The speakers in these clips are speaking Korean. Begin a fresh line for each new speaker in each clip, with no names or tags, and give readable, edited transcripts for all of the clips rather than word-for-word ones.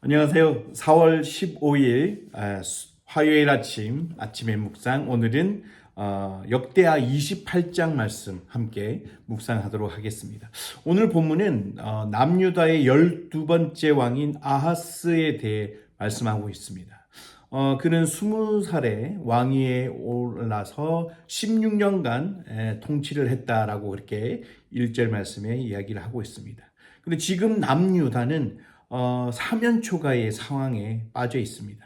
안녕하세요. 4월 15일 화요일 아침의 묵상. 오늘은 역대하 28장 말씀 함께 묵상하도록 하겠습니다. 오늘 본문은 남유다의 12번째 왕인 아하스에 대해 말씀하고 있습니다. 그는 20살에 왕위에 올라서 16년간 통치를 했다라고 그렇게 1절 말씀에 이야기를 하고 있습니다. 근데 지금 남유다는 사면초가의 상황에 빠져 있습니다.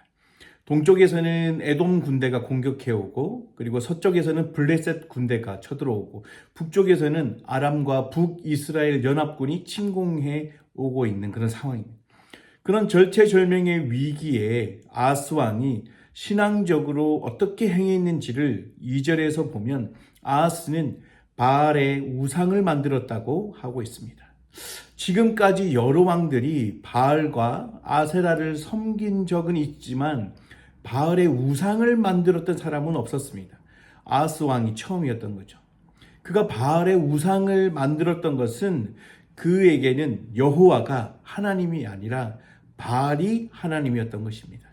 동쪽에서는 에돔 군대가 공격해오고, 그리고 서쪽에서는 블레셋 군대가 쳐들어오고, 북쪽에서는 아람과 북이스라엘 연합군이 침공해 오고 있는 그런 상황입니다. 그런 절체절명의 위기에 아하스 왕이 신앙적으로 어떻게 행했는지를 2절에서 보면 아하스는 바알의 우상을 만들었다고 하고 있습니다. 지금까지 여러 왕들이 바알과 아세라를 섬긴 적은 있지만 바알의 우상을 만들었던 사람은 없었습니다. 아하스 왕이 처음이었던 거죠. 그가 바알의 우상을 만들었던 것은 그에게는 여호와가 하나님이 아니라 바알이 하나님이었던 것입니다.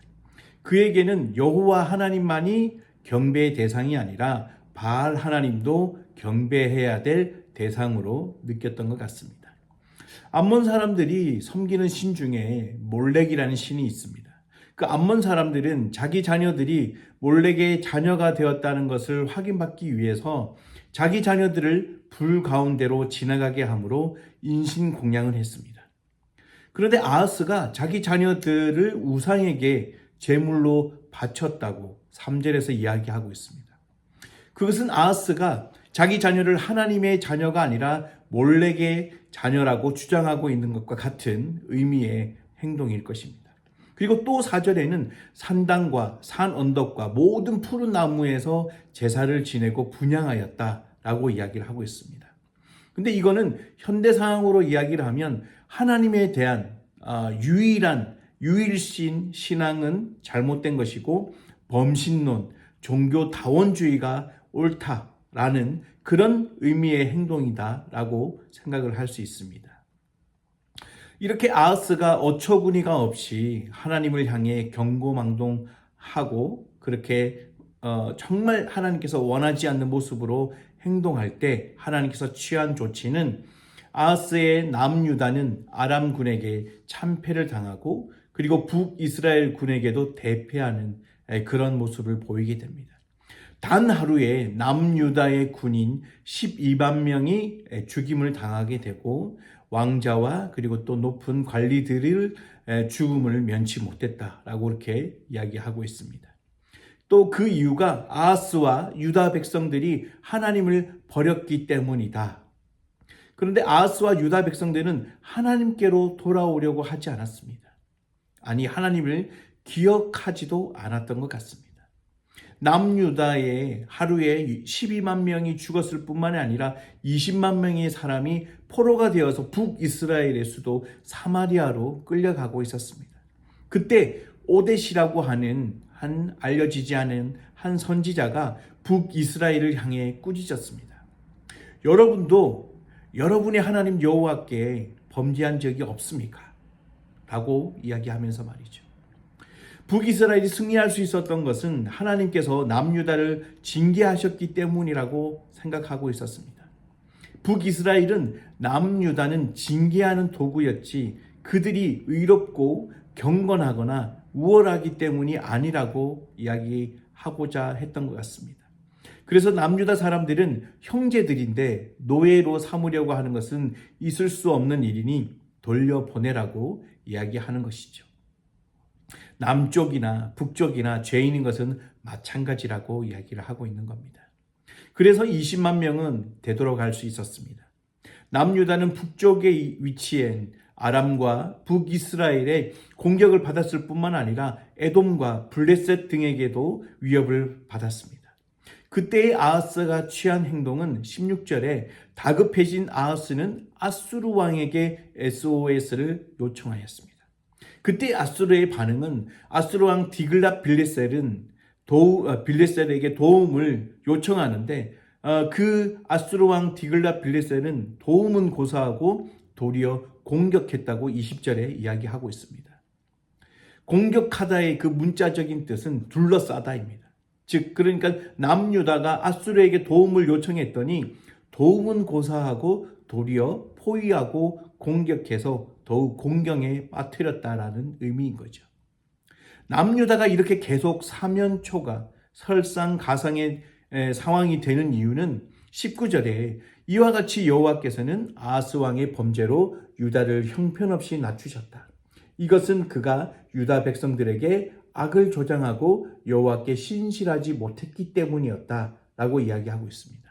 그에게는 여호와 하나님만이 경배의 대상이 아니라 바알 하나님도 경배해야 될 대상으로 느꼈던 것 같습니다. 암몬 사람들이 섬기는 신 중에 몰렉이라는 신이 있습니다. 그 암몬 사람들은 자기 자녀들이 몰렉의 자녀가 되었다는 것을 확인받기 위해서 자기 자녀들을 불 가운데로 지나가게 함으로 인신공양을 했습니다. 그런데 아하스가 자기 자녀들을 우상에게 제물로 바쳤다고 3절에서 이야기하고 있습니다. 그것은 아하스가 자기 자녀를 하나님의 자녀가 아니라 몰렉의 자녀라고 주장하고 있는 것과 같은 의미의 행동일 것입니다. 그리고 또 4절에는 산당과 산 언덕과 모든 푸른 나무에서 제사를 지내고 분향하였다라고 이야기를 하고 있습니다. 근데 이거는 현대 상황으로 이야기를 하면 하나님에 대한 유일신 신앙은 잘못된 것이고 범신론, 종교다원주의가 옳다라는 그런 의미의 행동이다라고 생각을 할 수 있습니다. 이렇게 아하스가 어처구니가 없이 하나님을 향해 경고망동하고 그렇게 정말 하나님께서 원하지 않는 모습으로 행동할 때 하나님께서 취한 조치는 아하스의 남유다는 아람군에게 참패를 당하고 그리고 북이스라엘 군에게도 대패하는 그런 모습을 보이게 됩니다. 단 하루에 남유다의 군인 12만 명이 죽임을 당하게 되고 왕자와 그리고 또 높은 관리들을 죽음을 면치 못했다라고 이렇게 이야기하고 있습니다. 또 그 이유가 아하스와 유다 백성들이 하나님을 버렸기 때문이다. 그런데 아하스와 유다 백성들은 하나님께로 돌아오려고 하지 않았습니다. 아니, 하나님을 기억하지도 않았던 것 같습니다. 남유다에 하루에 12만 명이 죽었을 뿐만이 아니라 20만 명의 사람이 포로가 되어서 북이스라엘의 수도 사마리아로 끌려가고 있었습니다. 그때 오뎃이라고 하는 알려지지 않은 한 선지자가 북이스라엘을 향해 꾸짖었습니다. 여러분도 여러분의 하나님 여호와께 범죄한 적이 없습니까? 라고 이야기하면서 말이죠. 북이스라엘이 승리할 수 있었던 것은 하나님께서 남유다를 징계하셨기 때문이라고 생각하고 있었습니다. 북이스라엘은 남유다는 징계하는 도구였지 그들이 의롭고 경건하거나 우월하기 때문이 아니라고 이야기하고자 했던 것 같습니다. 그래서 남유다 사람들은 형제들인데 노예로 삼으려고 하는 것은 있을 수 없는 일이니 돌려보내라고 이야기하는 것이죠. 남쪽이나 북쪽이나 죄인인 것은 마찬가지라고 이야기를 하고 있는 겁니다. 그래서 20만 명은 되돌아갈 수 있었습니다. 남유다는 북쪽에 위치한 아람과 북이스라엘의 공격을 받았을 뿐만 아니라 에돔과 블레셋 등에게도 위협을 받았습니다. 그때의 아하스가 취한 행동은 16절에 다급해진 아하스는 아수르 왕에게 SOS를 요청하였습니다. 그때 아수르의 반응은 아수르 왕 디글랏 빌레셀에게 도움을 요청하는데 그 아수르 왕 디글랏 빌레셀은 도움은 고사하고 도리어 공격했다고 20절에 이야기하고 있습니다. 공격하다의 그 문자적인 뜻은 둘러싸다입니다. 즉 그러니까 남유다가 아수르에게 도움을 요청했더니 도움은 고사하고 도리어 포위하고 공격해서 더욱 공경에 빠뜨렸다라는 의미인 거죠. 남유다가 이렇게 계속 사면초가 설상가상의 상황이 되는 이유는 19절에 이와 같이 여호와께서는 아하스 왕의 범죄로 유다를 형편없이 낮추셨다. 이것은 그가 유다 백성들에게 악을 조장하고 여호와께 신실하지 못했기 때문이었다라고 이야기하고 있습니다.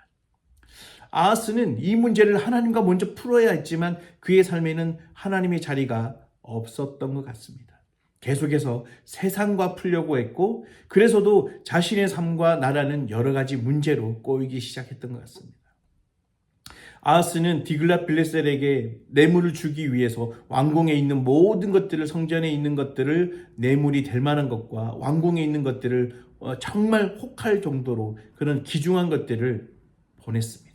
아하스는 이 문제를 하나님과 먼저 풀어야 했지만 그의 삶에는 하나님의 자리가 없었던 것 같습니다. 계속해서 세상과 풀려고 했고 그래서도 자신의 삶과 나라는 여러 가지 문제로 꼬이기 시작했던 것 같습니다. 아하스는 디글랏빌레셀에게 뇌물을 주기 위해서 왕궁에 있는 모든 것들을, 성전에 있는 것들을 뇌물이 될 만한 것과 왕궁에 있는 것들을 정말 혹할 정도로 그런 귀중한 것들을 보냈습니다.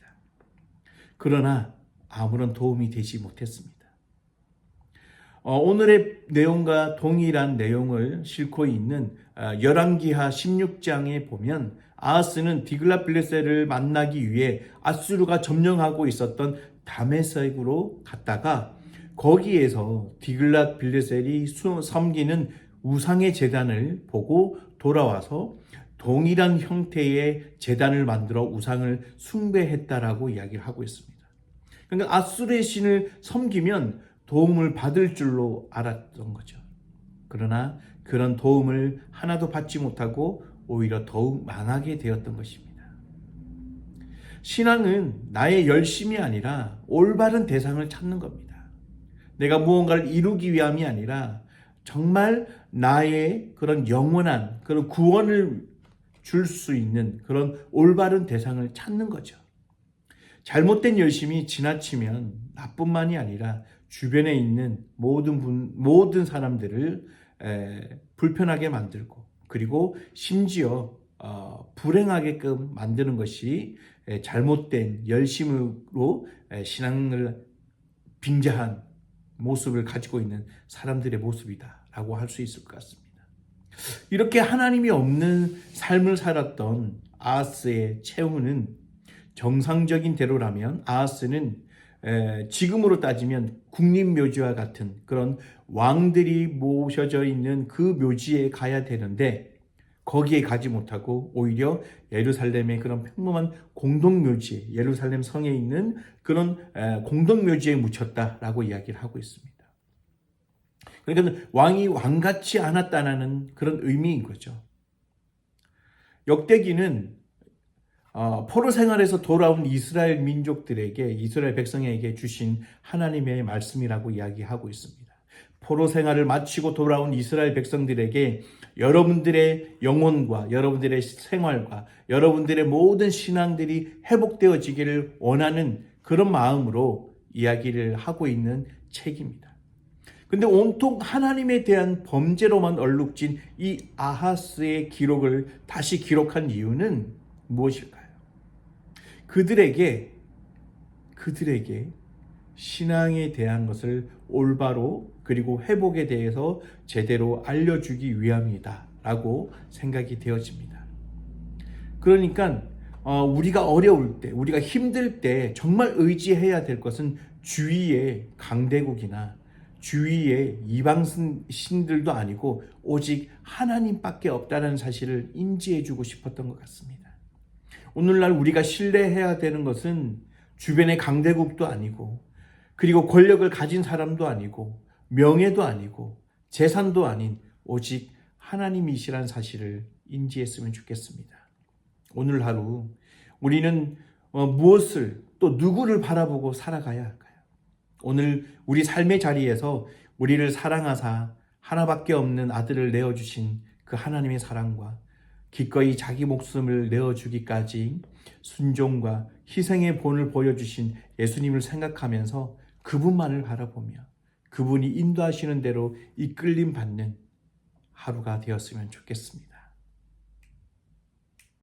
그러나 아무런 도움이 되지 못했습니다. 오늘의 내용과 동일한 내용을 싣고 있는 열왕기하 16장에 보면 아하스는 디글랏빌레셀을 만나기 위해 아수르가 점령하고 있었던 다메섹으로 갔다가 거기에서 디글랏빌레셀이 섬기는 우상의 제단을 보고 돌아와서 동일한 형태의 제단을 만들어 우상을 숭배했다라고 이야기를 하고 있습니다. 그러니까 아수르의 신을 섬기면 도움을 받을 줄로 알았던 거죠. 그러나 그런 도움을 하나도 받지 못하고 오히려 더욱 망하게 되었던 것입니다. 신앙은 나의 열심이 아니라 올바른 대상을 찾는 겁니다. 내가 무언가를 이루기 위함이 아니라 정말 나의 그런 영원한 그런 구원을 줄 수 있는 그런 올바른 대상을 찾는 거죠. 잘못된 열심이 지나치면 나뿐만이 아니라 주변에 있는 모든 사람들을 불편하게 만들고 그리고 심지어 불행하게끔 만드는 것이 잘못된 열심으로 신앙을 빙자한 모습을 가지고 있는 사람들의 모습이다라고 할 수 있을 것 같습니다. 이렇게 하나님이 없는 삶을 살았던 아하스의 최후는 정상적인 대로라면 아하스는 지금으로 따지면 국립묘지와 같은 그런 왕들이 모셔져 있는 그 묘지에 가야 되는데 거기에 가지 못하고 오히려 예루살렘의 그런 평범한 공동묘지, 예루살렘 성에 있는 그런 공동묘지에 묻혔다라고 이야기를 하고 있습니다. 그러니까 왕이 왕같지 않았다는 그런 의미인 거죠. 역대기는 포로 생활에서 돌아온 이스라엘 민족들에게, 이스라엘 백성에게 주신 하나님의 말씀이라고 이야기하고 있습니다. 포로 생활을 마치고 돌아온 이스라엘 백성들에게 여러분들의 영혼과 여러분들의 생활과 여러분들의 모든 신앙들이 회복되어지기를 원하는 그런 마음으로 이야기를 하고 있는 책입니다. 근데 온통 하나님에 대한 범죄로만 얼룩진 이 아하스의 기록을 다시 기록한 이유는 무엇일까요? 그들에게 신앙에 대한 것을 올바로 그리고 회복에 대해서 제대로 알려주기 위함이다 라고 생각이 되어집니다. 그러니까 우리가 어려울 때, 우리가 힘들 때 정말 의지해야 될 것은 주위의 강대국이나 주위의 이방신들도 아니고 오직 하나님밖에 없다는 사실을 인지해주고 싶었던 것 같습니다. 오늘날 우리가 신뢰해야 되는 것은 주변의 강대국도 아니고 그리고 권력을 가진 사람도 아니고 명예도 아니고 재산도 아닌 오직 하나님이시란 사실을 인지했으면 좋겠습니다. 오늘 하루 우리는 무엇을 또 누구를 바라보고 살아가야 할까요? 오늘 우리 삶의 자리에서 우리를 사랑하사 하나밖에 없는 아들을 내어주신 그 하나님의 사랑과 기꺼이 자기 목숨을 내어주기까지 순종과 희생의 본을 보여주신 예수님을 생각하면서 그분만을 바라보며 그분이 인도하시는 대로 이끌림 받는 하루가 되었으면 좋겠습니다.